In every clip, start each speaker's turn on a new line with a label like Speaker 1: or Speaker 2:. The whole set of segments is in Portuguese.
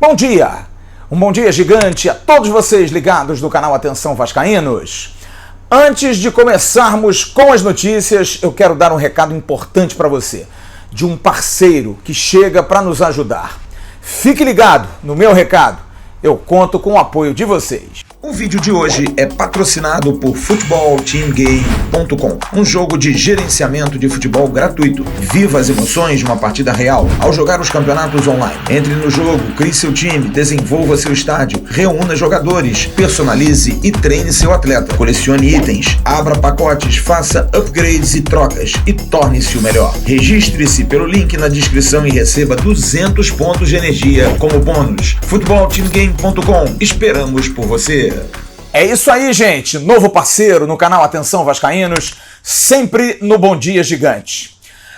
Speaker 1: Bom dia! Um bom dia gigante a todos vocês ligados do canal Atenção Vascaínos. Antes de começarmos com as notícias, eu quero dar um recado importante para você, de um parceiro que chega para nos ajudar. Fique ligado no meu recado, eu conto com o apoio de vocês. O vídeo de hoje é patrocinado por futebolteamgame.com, um jogo de gerenciamento de futebol gratuito. Viva as emoções de uma partida real ao jogar os campeonatos online. Entre no jogo, crie seu time, desenvolva seu estádio, reúna jogadores, personalize e treine seu atleta. Colecione itens, abra pacotes, faça upgrades e trocas e torne-se o melhor. Registre-se pelo link na descrição e receba 200 pontos de energia como bônus. futebolteamgame.com, esperamos por você. É isso aí, gente. Novo parceiro no canal Atenção Vascaínos, sempre no Bom Dia Gigante.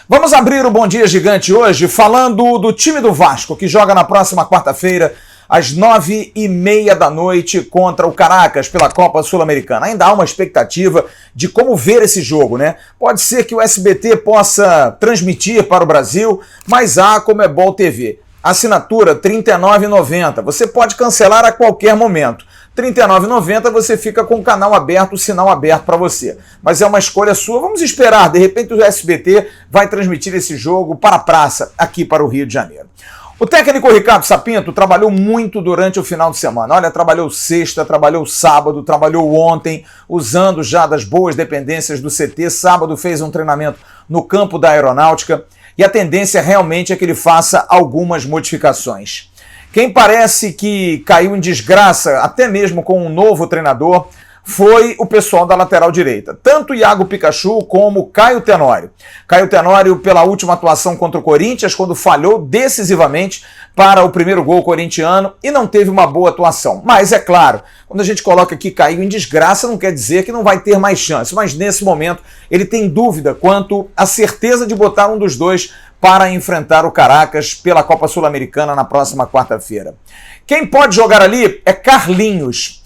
Speaker 1: Vamos abrir o Bom Dia Gigante hoje falando do time do Vasco, que joga na próxima quarta-feira, às 9h30 da noite, contra o Caracas pela Copa Sul-Americana. Ainda há uma expectativa de como ver esse jogo, né? Pode ser que o SBT possa transmitir para o Brasil, mas há a Comebol TV. Assinatura R$ 39,90. Você pode cancelar a qualquer momento. R$ 39,90 você fica com o canal aberto, o sinal aberto para você. Mas é uma escolha sua. Vamos esperar. De repente o SBT vai transmitir esse jogo para a praça, aqui para o Rio de Janeiro. O técnico Ricardo Sapinto trabalhou muito durante o final de semana. Olha, trabalhou sexta, trabalhou sábado, trabalhou ontem, usando já das boas dependências do CT. Sábado fez um treinamento no campo da Aeronáutica. E a tendência realmente é que ele faça algumas modificações. Quem parece que caiu em desgraça, até mesmo com um novo treinador, foi o pessoal da lateral direita. Tanto Iago Pikachu como Caio Tenório. Caio Tenório pela última atuação contra o Corinthians, quando falhou decisivamente para o primeiro gol corintiano e não teve uma boa atuação. Mas é claro, quando a gente coloca aqui caiu em desgraça, não quer dizer que não vai ter mais chance. Mas nesse momento ele tem dúvida quanto à certeza de botar um dos dois para enfrentar o Caracas pela Copa Sul-Americana na próxima quarta-feira. Quem pode jogar ali é Carlinhos.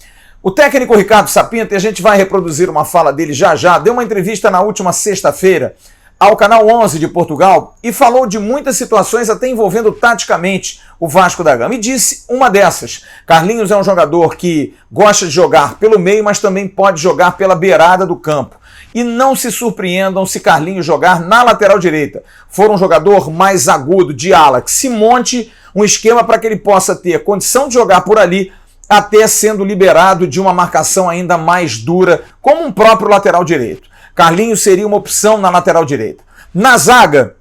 Speaker 1: O técnico Ricardo Sapinto, e a gente vai reproduzir uma fala dele já já, deu uma entrevista na última sexta-feira ao Canal 11 de Portugal e falou de muitas situações até envolvendo taticamente o Vasco da Gama. E disse uma dessas: Carlinhos é um jogador que gosta de jogar pelo meio, mas também pode jogar pela beirada do campo. E não se surpreendam se Carlinhos jogar na lateral direita. For um jogador mais agudo, de ala, que se monte um esquema para que ele possa ter condição de jogar por ali, até sendo liberado de uma marcação ainda mais dura, como um próprio lateral direito. Carlinhos seria uma opção na lateral direita. Na zaga,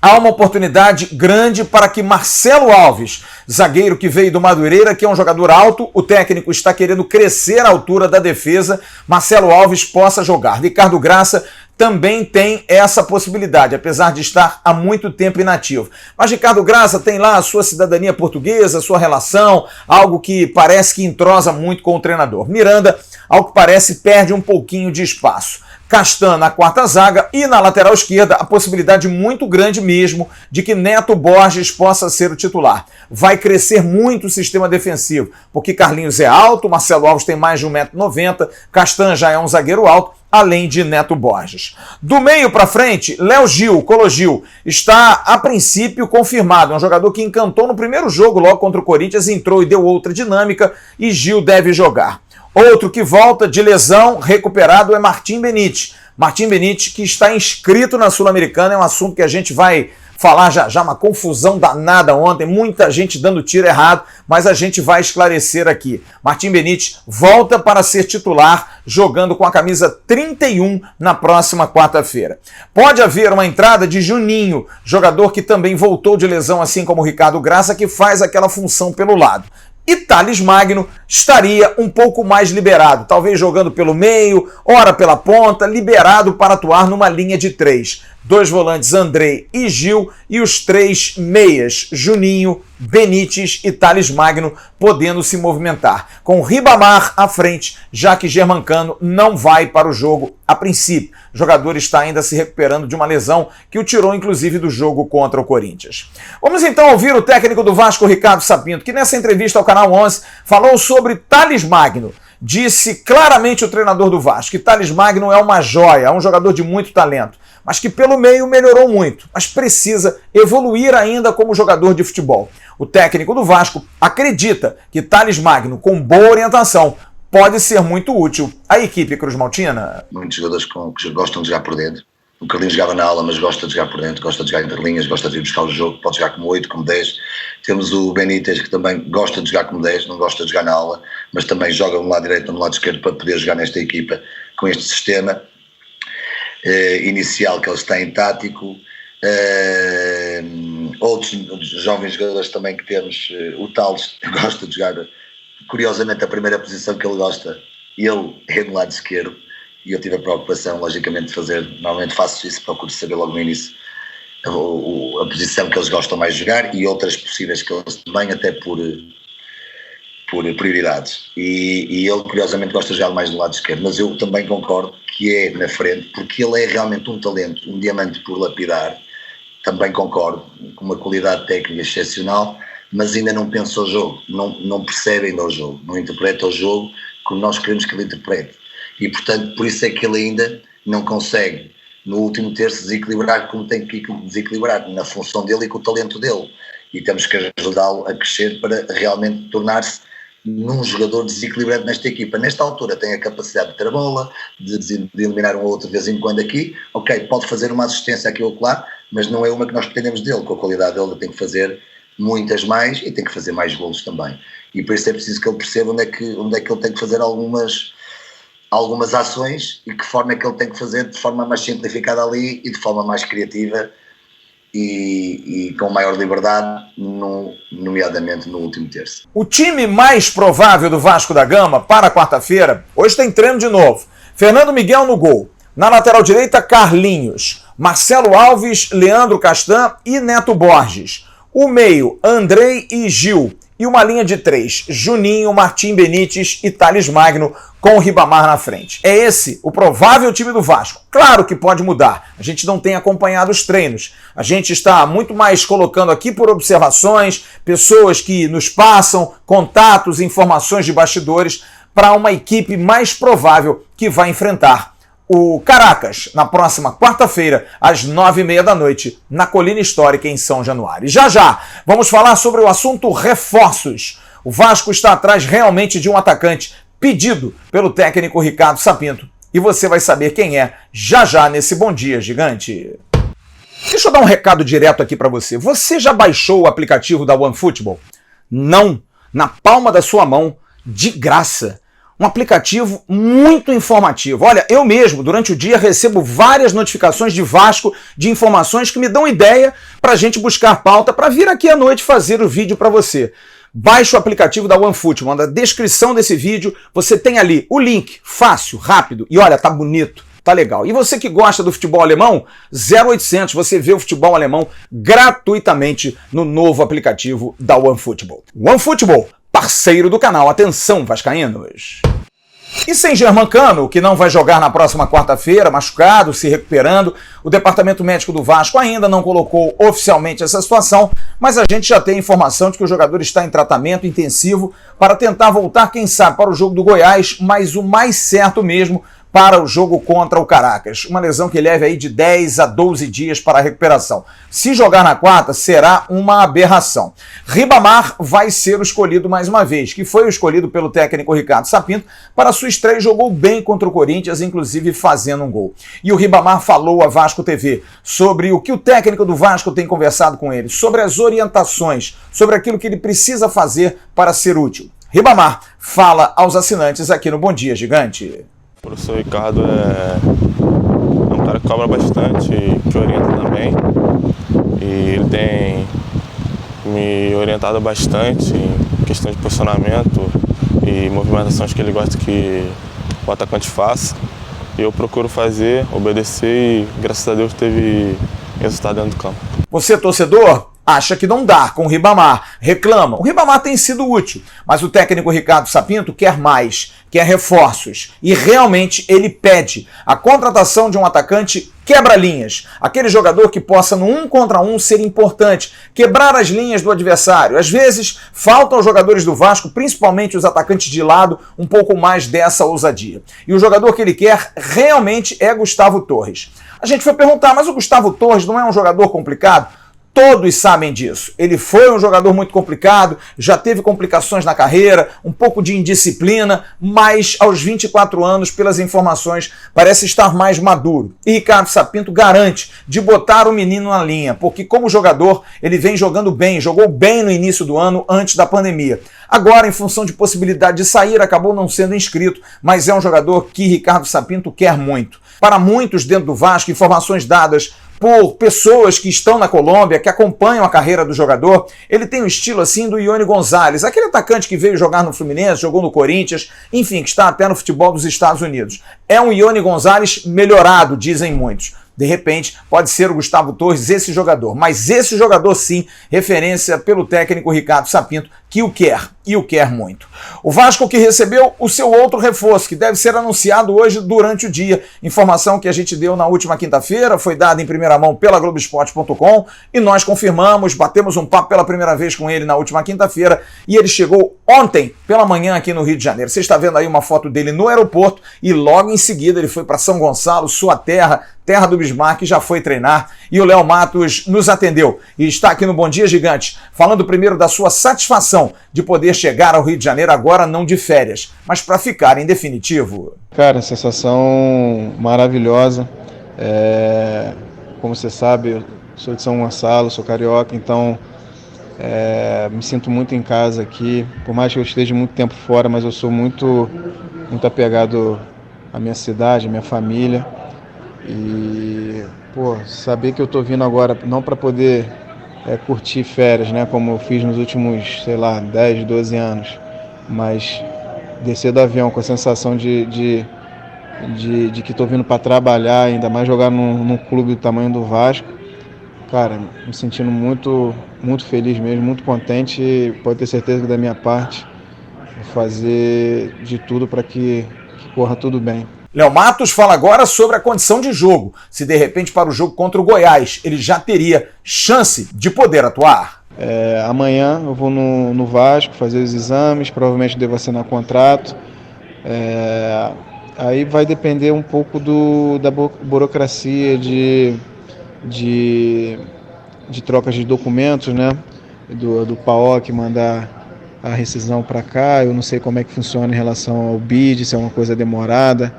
Speaker 1: há uma oportunidade grande para que Marcelo Alves, zagueiro que veio do Madureira, que é um jogador alto, o técnico está querendo crescer a altura da defesa, Marcelo Alves possa jogar. Ricardo Graça também tem essa possibilidade, apesar de estar há muito tempo inativo. Mas Ricardo Graça tem lá a sua cidadania portuguesa, a sua relação, algo que parece que entrosa muito com o treinador. Miranda, ao que parece, perde um pouquinho de espaço. Castan na quarta zaga e na lateral esquerda a possibilidade muito grande mesmo de que Neto Borges possa ser o titular. Vai crescer muito o sistema defensivo, porque Carlinhos é alto, Marcelo Alves tem mais de 1,90 m, Castan já é um zagueiro alto, além de Neto Borges. Do meio para frente, Léo Gil, Colo Gil, está a princípio confirmado. É um jogador que encantou no primeiro jogo logo contra o Corinthians, entrou e deu outra dinâmica e Gil deve jogar. Outro que volta de lesão, recuperado, é Martim Benítez. Martim Benítez, que está inscrito na Sul-Americana, é um assunto que a gente vai falar já já, uma confusão danada ontem, muita gente dando tiro errado, mas a gente vai esclarecer aqui. Martim Benítez volta para ser titular, jogando com a camisa 31 na próxima quarta-feira. Pode haver uma entrada de Juninho, jogador que também voltou de lesão, assim como o Ricardo Graça, que faz aquela função pelo lado. E Thales Magno estaria um pouco mais liberado, talvez jogando pelo meio, ora pela ponta, liberado para atuar numa linha de 3. 2 volantes, Andrei e Gil, e os 3 meias, Juninho, Benítez e Thales Magno, podendo se movimentar. Com Ribamar à frente, já que Germancano não vai para o jogo a princípio. O jogador está ainda se recuperando de uma lesão que o tirou, inclusive, do jogo contra o Corinthians. Vamos então ouvir o técnico do Vasco, Ricardo Sapinto, que nessa entrevista ao Canal 11 falou sobre Thales Magno. Disse claramente o treinador do Vasco que Thales Magno é uma joia, é um jogador de muito talento, mas que pelo meio melhorou muito, mas precisa evoluir ainda como jogador de futebol. O técnico do Vasco acredita que Thales Magno, com boa orientação, pode ser muito útil à equipe cruzmaltina.
Speaker 2: Muitos jogadores que gostam de jogar por dentro. O Carlinhos jogava na ala, mas gosta de jogar por dentro, gosta de jogar entre linhas, gosta de ir buscar o jogo, pode jogar como 8, como 10. Temos o Benítez, que também gosta de jogar como 10, não gosta de jogar na ala, mas também joga no lado direito ou no lado esquerdo para poder jogar nesta equipa com este sistema inicial que eles têm, tático. Outros jovens jogadores também que temos, o Thales gosta de jogar, curiosamente a primeira posição que ele gosta, ele é no lado esquerdo. E eu tive a preocupação, logicamente, de fazer, normalmente faço isso, procuro saber logo no início a posição que eles gostam mais de jogar e outras possíveis que eles também, até por prioridades. E ele, curiosamente, gosta de jogar mais do lado esquerdo, mas eu também concordo que é na frente, porque ele é realmente um talento, um diamante por lapidar, também concordo, com uma qualidade técnica excepcional, mas ainda não pensa o jogo, não percebe ainda o jogo, não interpreta o jogo como nós queremos que ele interprete. E, portanto, por isso é que ele ainda não consegue, no último terço, desequilibrar como tem que desequilibrar, na função dele e com o talento dele. E temos que ajudá-lo a crescer para realmente tornar-se num jogador desequilibrante nesta equipa. Nesta altura tem a capacidade de ter a bola, de eliminar um ou outro de vez em quando aqui. Ok, pode fazer uma assistência aqui ou lá, mas não é uma que nós pretendemos dele. Com a qualidade dele tem que fazer muitas mais e tem que fazer mais golos também. E por isso é preciso que ele perceba onde é que ele tem que fazer algumas ações e que forma é que ele tem que fazer de forma mais simplificada ali e de forma mais criativa e com maior liberdade, nomeadamente no último terço.
Speaker 1: O time mais provável do Vasco da Gama para quarta-feira, hoje tem treino de novo. Fernando Miguel no gol. Na lateral direita, Carlinhos. Marcelo Alves, Leandro Castan e Neto Borges. O meio, Andrei e Gil. E uma linha de 3, Juninho, Martim Benítez e Thales Magno, com o Ribamar na frente. É esse o provável time do Vasco. Claro que pode mudar. A gente não tem acompanhado os treinos. A gente está muito mais colocando aqui por observações, pessoas que nos passam contatos, informações de bastidores para uma equipe mais provável que vai enfrentar o Caracas, na próxima quarta-feira, às 9h30 da noite, na Colina Histórica, em São Januário. E já, vamos falar sobre o assunto reforços. O Vasco está atrás realmente de um atacante pedido pelo técnico Ricardo Sapinto. E você vai saber quem é já nesse Bom Dia Gigante. Deixa eu dar um recado direto aqui para você. Você já baixou o aplicativo da OneFootball? Não, na palma da sua mão, de graça. Um aplicativo muito informativo. Olha, eu mesmo, durante o dia, recebo várias notificações de Vasco, de informações que me dão ideia para a gente buscar pauta para vir aqui à noite fazer o vídeo para você. Baixe o aplicativo da OneFootball. Na descrição desse vídeo, você tem ali o link, fácil, rápido, e olha, tá bonito, tá legal. E você que gosta do futebol alemão, 0800, você vê o futebol alemão gratuitamente no novo aplicativo da OneFootball. OneFootball, parceiro do canal. Atenção, vascaínos! E sem Germancano, que não vai jogar na próxima quarta-feira, machucado, se recuperando, o Departamento Médico do Vasco ainda não colocou oficialmente essa situação, mas a gente já tem informação de que o jogador está em tratamento intensivo para tentar voltar, quem sabe, para o jogo do Goiás, mas o mais certo mesmo para o jogo contra o Caracas. Uma lesão que leve aí de 10 a 12 dias para a recuperação. Se jogar na quarta, será uma aberração. Ribamar vai ser o escolhido mais uma vez, que foi o escolhido pelo técnico Ricardo Sapinto para sua estreia, jogou bem contra o Corinthians, inclusive fazendo um gol. E o Ribamar falou à Vasco TV sobre o que o técnico do Vasco tem conversado com ele, sobre as orientações, sobre aquilo que ele precisa fazer para ser útil. Ribamar fala aos assinantes aqui no Bom Dia Gigante.
Speaker 3: O professor Ricardo é um cara que cobra bastante, que orienta também. E ele tem me orientado bastante em questão de posicionamento e movimentações que ele gosta que o atacante faça. E eu procuro fazer, obedecer e, graças a Deus, teve resultado dentro do campo.
Speaker 1: Você, torcedor, acha que não dá com o Ribamar, reclama. O Ribamar tem sido útil, mas o técnico Ricardo Sapinto quer mais, quer reforços. E realmente ele pede a contratação de um atacante quebra-linhas. Aquele jogador que possa no 1 contra 1 ser importante, quebrar as linhas do adversário. Às vezes, faltam aos jogadores do Vasco, principalmente os atacantes de lado, um pouco mais dessa ousadia. E o jogador que ele quer realmente é Gustavo Torres. A gente foi perguntar, mas o Gustavo Torres não é um jogador complicado? Todos sabem disso. Ele foi um jogador muito complicado, já teve complicações na carreira, um pouco de indisciplina, mas aos 24 anos, pelas informações, parece estar mais maduro. E Ricardo Sapinto garante de botar o menino na linha, porque como jogador ele vem jogando bem, jogou bem no início do ano, antes da pandemia. Agora, em função de possibilidade de sair, acabou não sendo inscrito, mas é um jogador que Ricardo Sapinto quer muito. Para muitos dentro do Vasco, informações dadas por pessoas que estão na Colômbia, que acompanham a carreira do jogador, ele tem um estilo assim do Ione Gonzalez, aquele atacante que veio jogar no Fluminense, jogou no Corinthians, enfim, que está até no futebol dos Estados Unidos. É um Ione Gonzalez melhorado, dizem muitos. De repente, pode ser o Gustavo Torres esse jogador, mas esse jogador sim, referência pelo técnico Ricardo Sapinto, que o quer, e o quer muito. O Vasco que recebeu o seu outro reforço, que deve ser anunciado hoje durante o dia. Informação que a gente deu na última quinta-feira, foi dada em primeira mão pela Globoesporte.com e nós confirmamos, batemos um papo pela primeira vez com ele na última quinta-feira e ele chegou ontem pela manhã aqui no Rio de Janeiro. Você está vendo aí uma foto dele no aeroporto e logo em seguida ele foi para São Gonçalo, sua terra, terra do Bismarck, já foi treinar e o Léo Matos nos atendeu e está aqui no Bom Dia Gigante, falando primeiro da sua satisfação de poder chegar ao Rio de Janeiro agora não de férias, mas para ficar em definitivo.
Speaker 4: Cara, sensação maravilhosa. Como você sabe, eu sou de São Gonçalo, sou carioca, então me sinto muito em casa aqui. Por mais que eu esteja muito tempo fora, mas eu sou muito apegado à minha cidade, à minha família. E saber que eu tô vindo agora não para poder curtir férias, né, como eu fiz nos últimos, 10, 12 anos, mas descer do avião com a sensação de que tô vindo para trabalhar, ainda mais jogar num clube do tamanho do Vasco, cara, me sentindo muito, muito feliz mesmo, muito contente, e pode ter certeza que da minha parte vou fazer de tudo para que corra tudo bem.
Speaker 1: Léo Matos fala agora sobre a condição de jogo. Se de repente para o jogo contra o Goiás ele já teria chance de poder atuar.
Speaker 4: Amanhã eu vou no Vasco fazer os exames, provavelmente devo assinar contrato. Aí vai depender um pouco da burocracia de trocas de documentos, né? Do PAOC mandar a rescisão para cá. Eu não sei como é que funciona em relação ao BID, se é uma coisa demorada.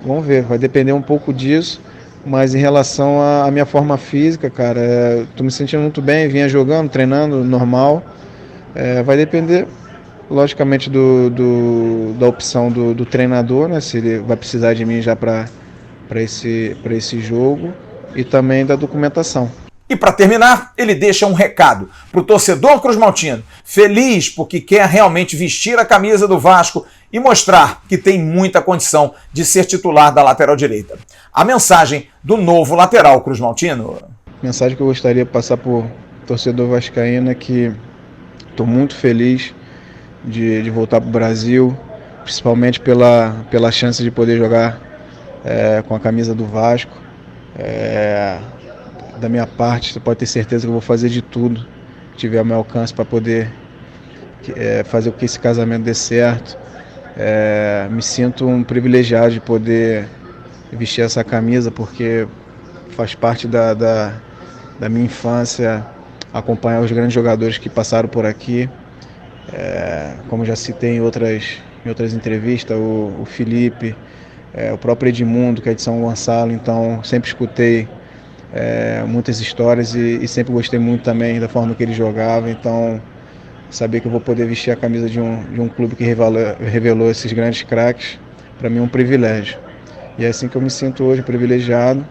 Speaker 4: Vamos ver, vai depender um pouco disso, mas em relação à minha forma física, cara, tô me sentindo muito bem, vinha jogando, treinando, normal. Vai depender, logicamente, da opção do treinador, né, se ele vai precisar de mim já para esse jogo, e também da documentação.
Speaker 1: E para terminar, ele deixa um recado para o torcedor cruzmaltino, feliz porque quer realmente vestir a camisa do Vasco e mostrar que tem muita condição de ser titular da lateral direita. A mensagem do novo lateral cruzmaltino.
Speaker 4: A mensagem que eu gostaria de passar para o torcedor vascaíno é que estou muito feliz de voltar para o Brasil, principalmente pela chance de poder jogar com a camisa do Vasco. Da minha parte, você pode ter certeza que eu vou fazer de tudo que tiver ao meu alcance para poder fazer com que esse casamento dê certo. Me sinto um privilegiado de poder vestir essa camisa, porque faz parte da minha infância acompanhar os grandes jogadores que passaram por aqui. Como já citei em outras entrevistas, o Felipe, o próprio Edmundo, que é de São Gonçalo, então sempre escutei muitas histórias e sempre gostei muito também da forma que ele jogava, então saber que eu vou poder vestir a camisa de um clube que revelou esses grandes craques, para mim é um privilégio. E é assim que eu me sinto hoje, privilegiado,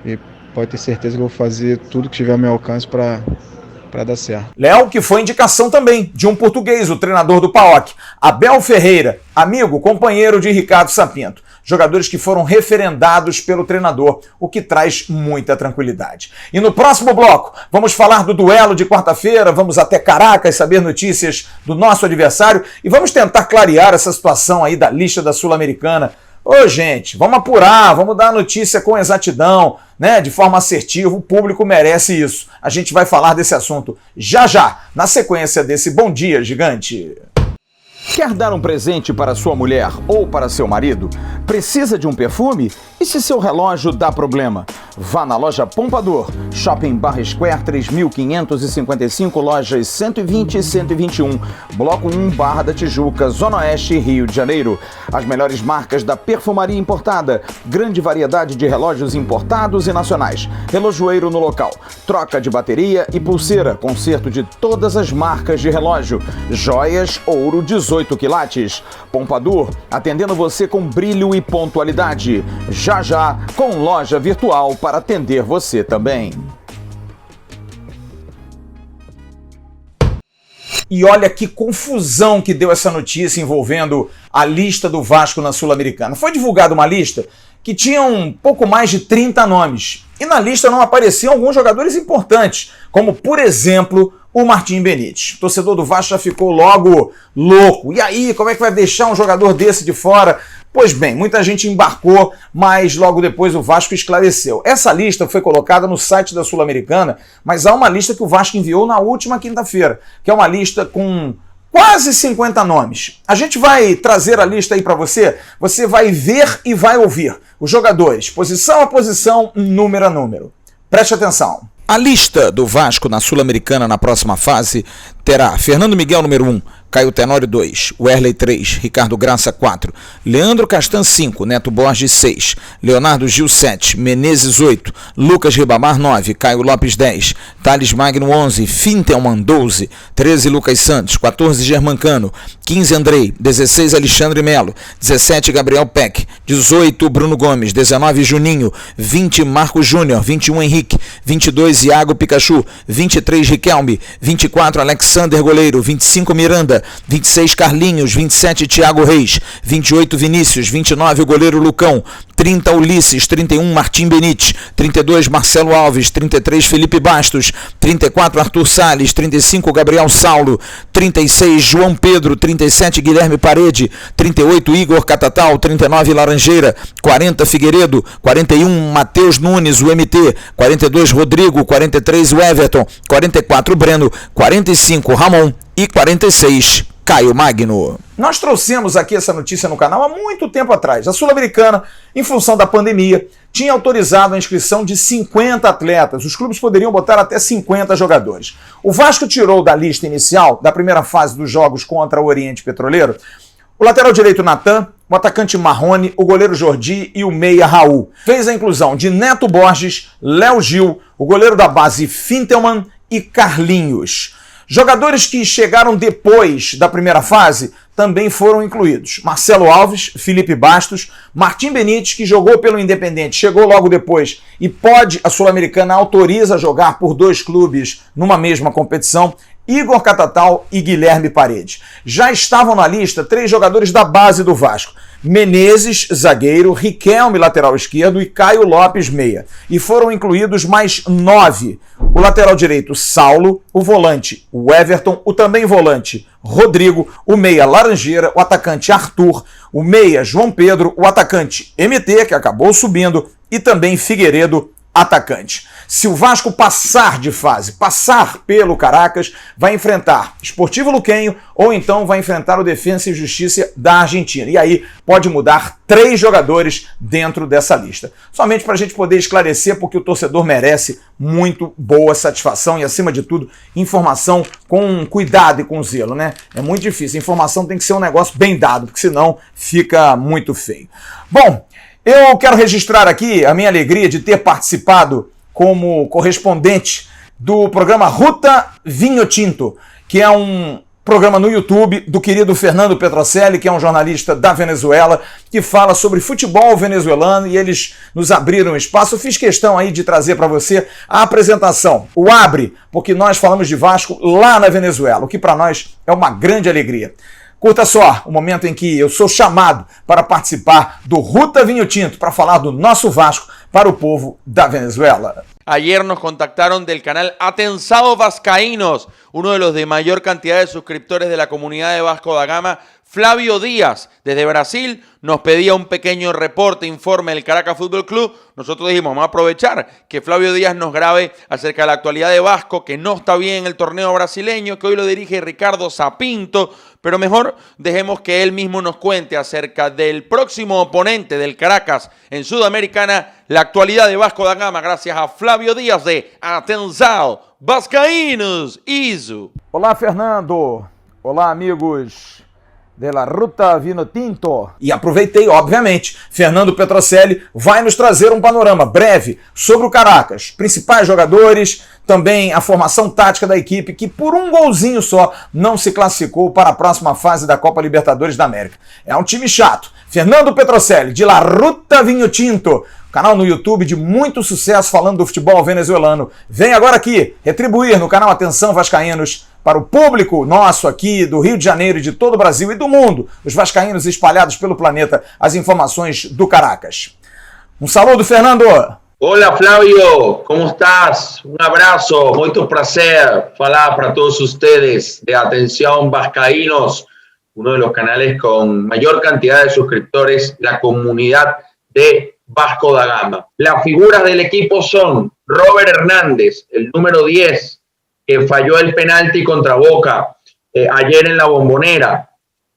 Speaker 4: e pode ter certeza que eu vou fazer tudo que tiver ao meu alcance para dar certo.
Speaker 1: Léo, que foi indicação também de um português, o treinador do PAOC, Abel Ferreira, amigo, companheiro de Ricardo Sapinto. Jogadores que foram referendados pelo treinador, o que traz muita tranquilidade. E no próximo bloco, vamos falar do duelo de quarta-feira, vamos até Caracas saber notícias do nosso adversário e vamos tentar clarear essa situação aí da lista da Sul-Americana. Ô, gente, vamos apurar, vamos dar a notícia com exatidão, né, de forma assertiva, o público merece isso. A gente vai falar desse assunto já, na sequência desse Bom Dia Gigante. Quer dar um presente para sua mulher ou para seu marido? Precisa de um perfume? E se seu relógio dá problema? Vá na loja Pompadour, Shopping Barra Square 3555, lojas 120 e 121, Bloco 1, Barra da Tijuca, Zona Oeste, Rio de Janeiro. As melhores marcas da perfumaria importada, grande variedade de relógios importados e nacionais, relojoeiro no local, troca de bateria e pulseira, conserto de todas as marcas de relógio, joias, ouro 18 quilates. Pompadour, atendendo você com brilho e pontualidade. Já já, com loja virtual para atender você também. E olha que confusão que deu essa notícia envolvendo a lista do Vasco na Sul-Americana. Foi divulgada uma lista que tinha um pouco mais de 30 nomes. E na lista não apareciam alguns jogadores importantes, como, por exemplo, o Martim Benítez. O torcedor do Vasco já ficou logo louco. E aí, como é que vai deixar um jogador desse de fora? Pois bem, muita gente embarcou, mas logo depois o Vasco esclareceu. Essa lista foi colocada no site da Sul-Americana, mas há uma lista que o Vasco enviou na última quinta-feira, que é uma lista com quase 50 nomes. A gente vai trazer a lista aí para você, você vai ver e vai ouvir os jogadores, posição a posição, número a número. Preste atenção. A lista do Vasco na Sul-Americana na próxima fase terá Fernando Miguel, número 1, Caio Tenório 2, Werley 3, Ricardo Graça 4, Leandro Castan 5, Neto Borges 6, Leonardo Gil 7, Menezes 8, Lucas Ribamar 9, Caio Lopes 10, Thales Magno 11, Fintelman 12, 13 Lucas Santos, 14 Germancano, 15 Andrei, 16 Alexandre Melo, 17 Gabriel Peck, 18 Bruno Gomes, 19 Juninho, 20 Marcos Júnior, 21 Henrique, 22 Iago Pikachu, 23 Riquelme, 24 Alexander Goleiro, 25 Miranda, 26 Carlinhos, 27 Thiago Reis, 28 Vinícius, 29 o goleiro Lucão, 30 Ulisses, 31 Martim Benítez, 32 Marcelo Alves, 33 Felipe Bastos, 34 Arthur Salles, 35 Gabriel Saulo, 36 João Pedro, 37 Guilherme Parede, 38 Igor Catatal, 39 Laranjeira, 40 Figueiredo, 41 Matheus Nunes, o MT, 42 Rodrigo, 43 o Everton, 44 Breno, 45 Ramon e 46 Caio Magno. Nós trouxemos aqui essa notícia no canal há muito tempo atrás. A Sul-Americana, em função da pandemia, tinha autorizado a inscrição de 50 atletas. Os clubes poderiam botar até 50 jogadores. O Vasco tirou da lista inicial, da primeira fase dos jogos contra o Oriente Petroleiro, o lateral direito Natan, o atacante Marrone, o goleiro Jordi e o meia Raul. Fez a inclusão de Neto Borges, Léo Gil, o goleiro da base Fintelman e Carlinhos. Jogadores que chegaram depois da primeira fase também foram incluídos. Marcelo Alves, Felipe Bastos, Martim Benítez, que jogou pelo Independente, chegou logo depois e a Sul-Americana autoriza jogar por 2 clubes numa mesma competição, Igor Catatal e Guilherme Parede. Já estavam na lista 3 jogadores da base do Vasco: Menezes, zagueiro, Riquelme, lateral esquerdo e Caio Lopes, meia. E foram incluídos mais 9. O lateral direito, Saulo, o volante, o Everton, o também volante, Rodrigo, o meia, Laranjeira, o atacante, Arthur, o meia, João Pedro, o atacante, MT, que acabou subindo, e também Figueiredo, atacante. Se o Vasco passar de fase, passar pelo Caracas, vai enfrentar Sportivo Luquenho ou então vai enfrentar o Defensa e Justiça da Argentina. E aí pode mudar 3 jogadores dentro dessa lista. Somente para a gente poder esclarecer, porque o torcedor merece muito boa satisfação e, acima de tudo, informação com cuidado e com zelo, né? É muito difícil. A informação tem que ser um negócio bem dado, porque senão fica muito feio. Bom, eu quero registrar aqui a minha alegria de ter participado como correspondente do programa Ruta Vinho Tinto, que é um programa no YouTube do querido Fernando Petrocelli, que é um jornalista da Venezuela, que fala sobre futebol venezuelano, e eles nos abriram espaço. Eu fiz questão aí de trazer para você a apresentação, o Abre, porque nós falamos de Vasco lá na Venezuela, o que para nós é uma grande alegria. Curta só o momento em que eu sou chamado para participar do Ruta Vinho Tinto, para falar do nosso Vasco para o povo da Venezuela.
Speaker 5: Ayer nos contactaron del canal Atensados Vascaínos, uno de los de mayor cantidad de suscriptores de la comunidad de Vasco da Gama. Flavio Díaz, desde Brasil, nos pedía un pequeño reporte, informe del Caracas Fútbol Club. Nosotros dijimos, vamos a aprovechar que Flavio Díaz nos grabe acerca de la actualidad de Vasco, que no está bien en el torneo brasileño, que hoy lo dirige Ricardo Sapinto, pero mejor dejemos que él mismo nos cuente acerca del próximo oponente del Caracas en Sudamericana, la actualidad de Vasco da Gama, gracias a Flavio Díaz de Atenção Vascaínos, ISO.
Speaker 1: Olá, Fernando. Olá, amigos de La Ruta Vino Tinto. E aproveitei, obviamente, Fernando Petrocelli vai nos trazer um panorama breve sobre o Caracas, principais jogadores, também a formação tática da equipe, que por um golzinho só não se classificou para a próxima fase da Copa Libertadores da América. É um time chato. Fernando Petrocelli, de La Ruta Vinho Tinto, canal no YouTube de muito sucesso falando do futebol venezuelano. Vem agora aqui retribuir no canal Atenção Vascaínos para o público nosso aqui do Rio de Janeiro e de todo o Brasil e do mundo, os vascaínos espalhados pelo planeta, as informações do Caracas. Um saludo, Fernando!
Speaker 6: Hola Flavio, ¿cómo estás? Un abrazo, muito prazer falar para todos ustedes de Atención Vascaínos, uno de los canales con mayor cantidad de suscriptores, la comunidad de Vasco da Gama. Las figuras del equipo son Robert Hernández, el número 10, que falló el penalti contra Boca ayer en la Bombonera.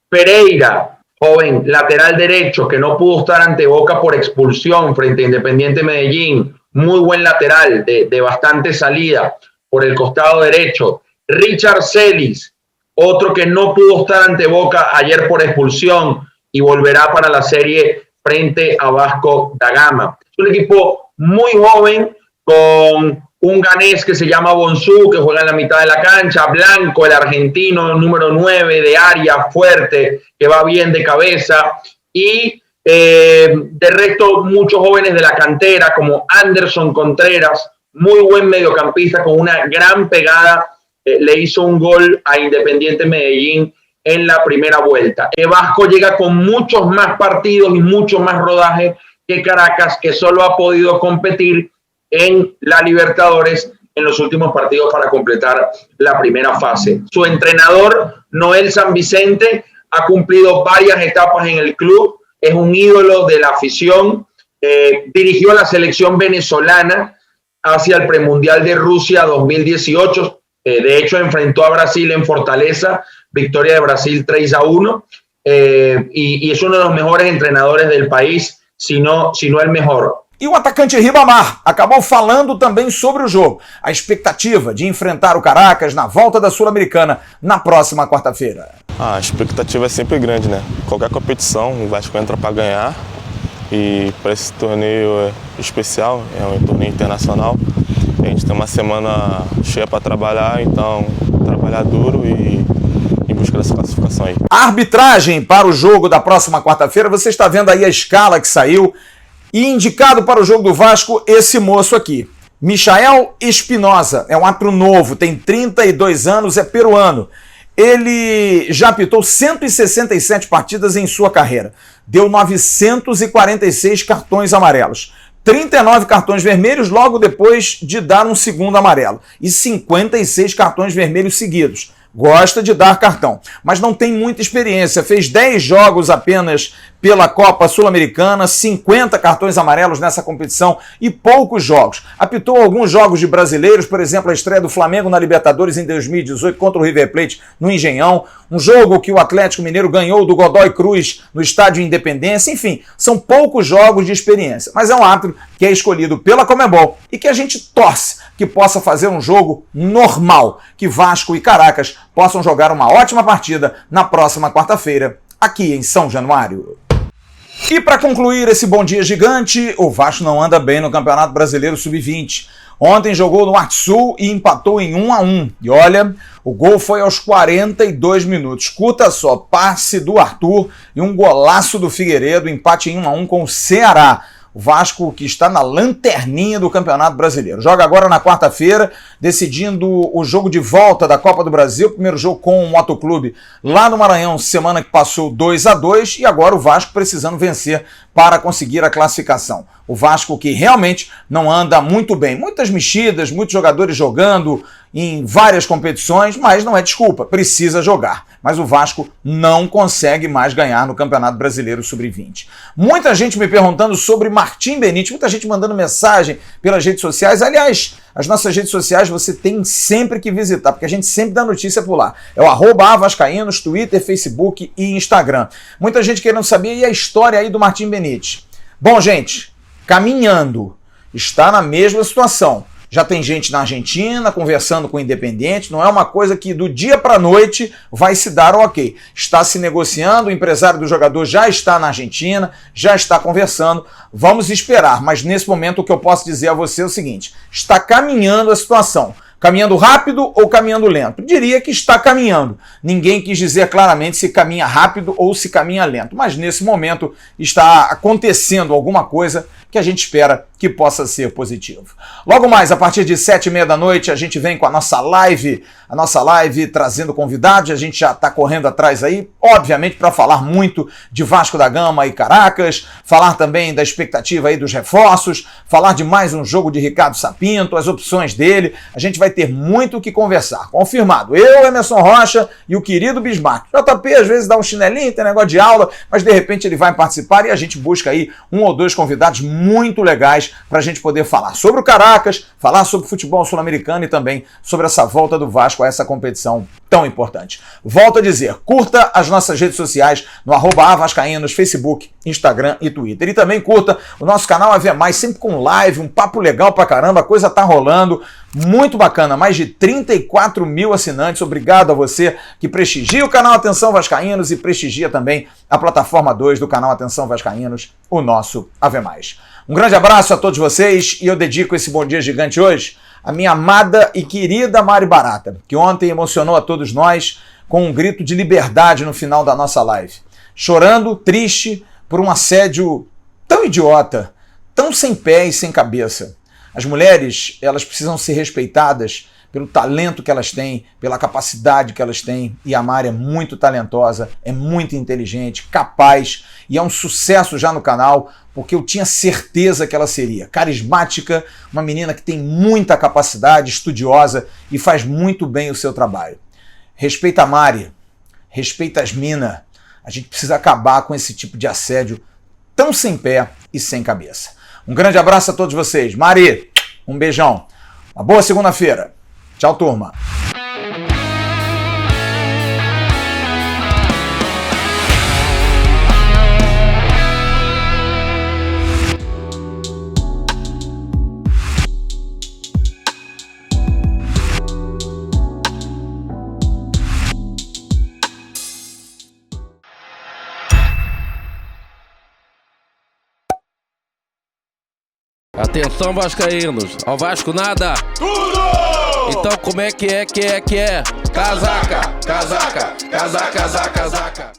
Speaker 6: Pereira, joven lateral derecho, que no pudo estar ante Boca por expulsión frente a Independiente Medellín. Muy buen lateral, de bastante salida por el costado derecho. Richard Celis, otro que no pudo estar ante Boca ayer por expulsión y volverá para la serie frente a Vasco da Gama. Es un equipo muy joven con un ganés que se llama Bonsu, que juega en la mitad de la cancha, Blanco, el argentino, número 9 de área, fuerte, que va bien de cabeza, y de resto muchos jóvenes de la cantera, como Anderson Contreras, muy buen mediocampista con una gran pegada, le hizo un gol a Independiente Medellín en la primera vuelta. Vasco llega con muchos más partidos y mucho más rodaje que Caracas, que solo ha podido competir en la Libertadores en los últimos partidos para completar la primera fase. Su entrenador, Noel San Vicente, ha cumplido varias etapas en el club, es un ídolo de la afición, dirigió a la selección venezolana hacia el premundial de Rusia 2018, de hecho enfrentó a Brasil en Fortaleza, victoria de Brasil 3-1, y es uno de los mejores entrenadores del país, si no el mejor.
Speaker 1: E o atacante Ribamar acabou falando também sobre o jogo, a expectativa de enfrentar o Caracas na volta da Sul-Americana na próxima quarta-feira.
Speaker 3: A expectativa é sempre grande, né? Qualquer competição, o Vasco entra para ganhar e para esse torneio especial, é um torneio internacional, a gente tem uma semana cheia para trabalhar, então trabalhar duro e em busca dessa classificação aí.
Speaker 1: A arbitragem para o jogo da próxima quarta-feira, você está vendo aí a escala que saiu. E indicado para o jogo do Vasco, esse moço aqui, Michael Espinosa, é um árbitro novo, tem 32 anos, é peruano. Ele já apitou 167 partidas em sua carreira, deu 946 cartões amarelos, 39 cartões vermelhos logo depois de dar um segundo amarelo e 56 cartões vermelhos seguidos. Gosta de dar cartão, mas não tem muita experiência. Fez 10 jogos apenas pela Copa Sul-Americana, 50 cartões amarelos nessa competição e poucos jogos. Apitou alguns jogos de brasileiros, por exemplo, a estreia do Flamengo na Libertadores em 2018 contra o River Plate no Engenhão, um jogo que o Atlético Mineiro ganhou do Godoy Cruz no Estádio Independência. Enfim, são poucos jogos de experiência, mas é um árbitro que é escolhido pela Conmebol e que a gente torce que possa fazer um jogo normal, que Vasco e Caracas possam jogar uma ótima partida na próxima quarta-feira, aqui em São Januário. E para concluir esse Bom Dia Gigante, o Vasco não anda bem no Campeonato Brasileiro Sub-20. Ontem jogou no Arte-Sul e empatou em 1-1. E olha, o gol foi aos 42 minutos. Escuta só, passe do Arthur e um golaço do Figueiredo, empate em 1-1 com o Ceará. O Vasco que está na lanterninha do Campeonato Brasileiro. Joga agora na quarta-feira, decidindo o jogo de volta da Copa do Brasil. Primeiro jogo com o Motoclube lá no Maranhão, semana que passou 2-2. E agora o Vasco precisando vencer para conseguir a classificação. O Vasco que realmente não anda muito bem. Muitas mexidas, muitos jogadores jogando em várias competições, mas não é desculpa, precisa jogar. Mas o Vasco não consegue mais ganhar no Campeonato Brasileiro Sub-20. Muita gente me perguntando sobre Martim Benítez, muita gente mandando mensagem pelas redes sociais. Aliás, as nossas redes sociais você tem sempre que visitar, porque a gente sempre dá notícia por lá. É o @avascaínos, Twitter, Facebook e Instagram. Muita gente querendo saber e a história aí do Martim Benítez. Bom, gente, caminhando, está na mesma situação. Já tem gente na Argentina conversando com o Independiente, não é uma coisa que do dia para a noite vai se dar o ok. Está se negociando, o empresário do jogador já está na Argentina, já está conversando, vamos esperar. Mas nesse momento o que eu posso dizer a você é o seguinte, está caminhando a situação. Caminhando rápido ou caminhando lento? Diria que está caminhando. Ninguém quis dizer claramente se caminha rápido ou se caminha lento, mas nesse momento está acontecendo alguma coisa que a gente espera que possa ser positivo. Logo mais, a partir de 7h30 da noite, a gente vem com a nossa live trazendo convidados, a gente já está correndo atrás aí, obviamente para falar muito de Vasco da Gama e Caracas, falar também da expectativa aí dos reforços, falar de mais um jogo de Ricardo Sapinto, as opções dele, a gente vai ter muito o que conversar. Confirmado, eu, Emerson Rocha e o querido Bismarck. JP às vezes dá um chinelinho, tem negócio de aula, mas de repente ele vai participar e a gente busca aí um ou dois convidados muito legais para a gente poder falar sobre o Caracas, falar sobre o futebol sul-americano e também sobre essa volta do Vasco a essa competição tão importante. Volto a dizer, curta as nossas redes sociais no @avascaínos, Facebook, Instagram e Twitter. E também curta o nosso canal AV+, sempre com live, um papo legal pra caramba, a coisa tá rolando, muito bacana, mais de 34 mil assinantes, obrigado a você que prestigia o canal Atenção Vascaínos e prestigia também a plataforma 2 do canal Atenção Vascaínos, o nosso AV+. Um grande abraço a todos vocês e eu dedico esse bom dia gigante hoje à minha amada e querida Mari Barata, que ontem emocionou a todos nós com um grito de liberdade no final da nossa live. Chorando, triste, por um assédio tão idiota, tão sem pé e sem cabeça. As mulheres, elas precisam ser respeitadas pelo talento que elas têm, pela capacidade que elas têm, e a Mari é muito talentosa, é muito inteligente, capaz, e é um sucesso já no canal, porque eu tinha certeza que ela seria carismática, uma menina que tem muita capacidade, estudiosa e faz muito bem o seu trabalho. Respeita a Mari, respeita as minas, a gente precisa acabar com esse tipo de assédio tão sem pé e sem cabeça. Um grande abraço a todos vocês. Mari, um beijão. Uma boa segunda-feira. Tchau, turma.
Speaker 7: Atenção, vascaínos, ao Vasco nada! Tudo! Então como é que é? Casaca, casaca, casaca, casaca, casaca.